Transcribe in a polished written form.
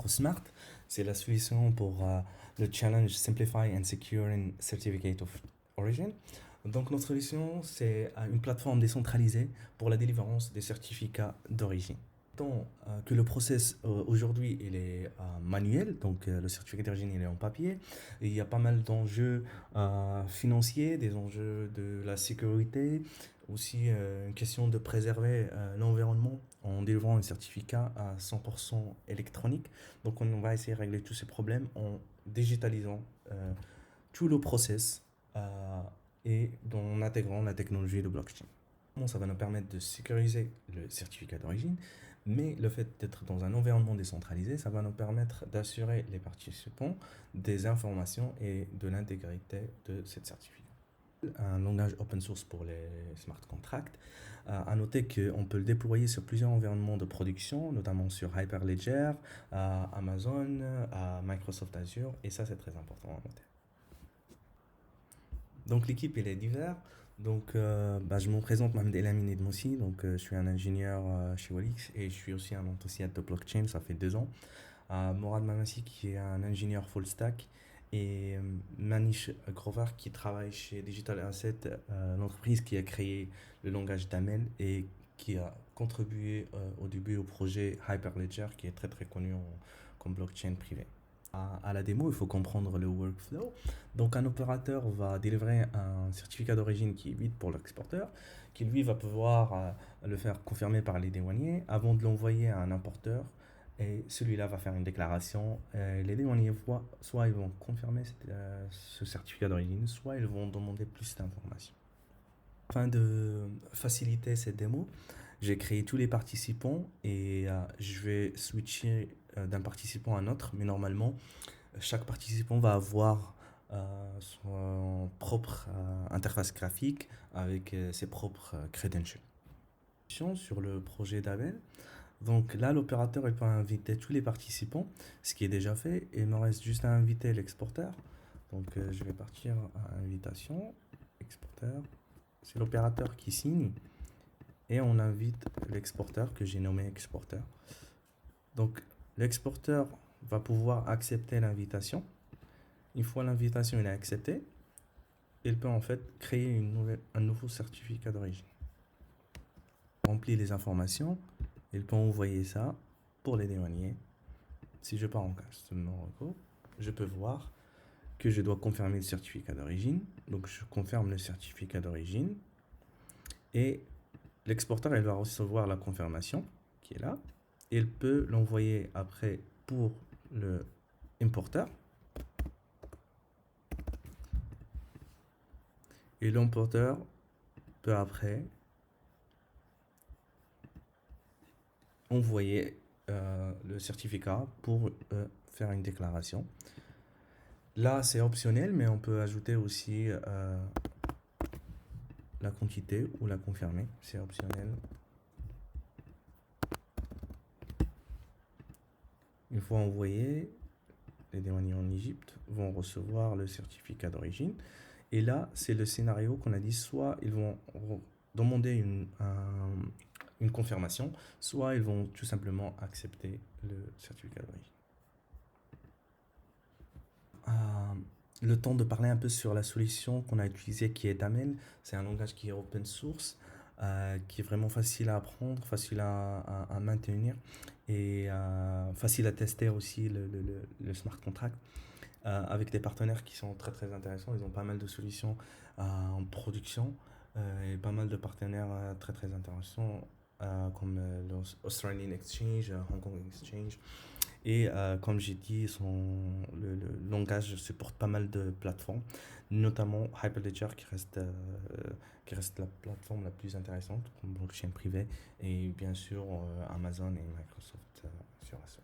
Smart, c'est la solution pour le challenge Simplify and Securing Certificate of Origin. Donc notre solution, c'est une plateforme décentralisée pour la délivrance des certificats d'origine. Tant que le process aujourd'hui il est manuel, donc le certificat d'origine il est en papier, et il y a pas mal d'enjeux financiers, des enjeux de la sécurité, aussi une question de préserver l'environnement en délivrant un certificat à 100% électronique. Donc on va essayer de régler tous ces problèmes en digitalisant tout le process et en intégrant la technologie de blockchain. Ça va nous permettre de sécuriser le certificat d'origine, mais le fait d'être dans un environnement décentralisé, ça va nous permettre d'assurer les participants des informations et de l'intégrité de cette certificat. Un langage open source pour les smart contracts. À noter qu'on peut le déployer sur plusieurs environnements de production, notamment sur Hyperledger, Amazon, Microsoft Azure, et ça c'est très important à noter. Donc l'équipe elle est diverse. Donc je me présente Mohamed Elamine Edmoussi, donc je suis un ingénieur chez Walix et je suis aussi un enthousiaste de blockchain, ça fait 2 ans. Morad Mamassi qui est un ingénieur full stack et Manish Grover qui travaille chez Digital Asset, l'entreprise qui a créé le langage Damel et qui a contribué au début au projet Hyperledger qui est très très connu comme blockchain privé. À la démo, il faut comprendre le workflow. Donc, un opérateur va délivrer un certificat d'origine qui est vide pour l'exporteur, qui lui va pouvoir le faire confirmer par les douaniers avant de l'envoyer à un importeur. Et celui-là va faire une déclaration. Les douaniers, soit ils vont confirmer ce certificat d'origine, soit ils vont demander plus d'informations. Afin de faciliter cette démo, j'ai créé tous les participants et je vais switcher d'un participant à un autre, mais normalement, chaque participant va avoir son propre interface graphique avec ses propres credentials. Sur le projet d'Abel, donc là, l'opérateur il peut inviter tous les participants, ce qui est déjà fait, et il me reste juste à inviter l'exporteur. Donc je vais partir à invitation, exporteur, c'est l'opérateur qui signe. Et on invite l'exporteur que j'ai nommé exporteur. Donc l'exporteur va pouvoir accepter l'invitation. Une fois l'invitation est acceptée, il peut en fait créer un nouveau certificat d'origine. Remplir les informations, il peut envoyer ça pour les douaniers. Si je pars en customer record, je peux voir que je dois confirmer le certificat d'origine. Donc je confirme le certificat d'origine et l'exporteur, il va recevoir la confirmation qui est là. Il peut l'envoyer après pour le importeur. Et l'importeur peut après envoyer le certificat pour faire une déclaration. Là, c'est optionnel, mais on peut ajouter aussi la quantité ou la confirmer. C'est optionnel. Une fois envoyé, les douaniers en Égypte vont recevoir le certificat d'origine. Et là, c'est le scénario qu'on a dit, soit ils vont demander une confirmation, soit ils vont tout simplement accepter le certificat d'origine. Le temps de parler un peu sur la solution qu'on a utilisée qui est Damel. C'est un langage qui est open source, qui est vraiment facile à apprendre, facile à maintenir et facile à tester aussi le smart contract. Avec des partenaires qui sont très très intéressants. Ils ont pas mal de solutions en production et pas mal de partenaires très très intéressants comme l'Australian Exchange, Hong Kong Exchange. Et comme j'ai dit, le langage supporte pas mal de plateformes, notamment Hyperledger qui reste la plateforme la plus intéressante comme blockchain privé et bien sûr Amazon et Microsoft sur Azure.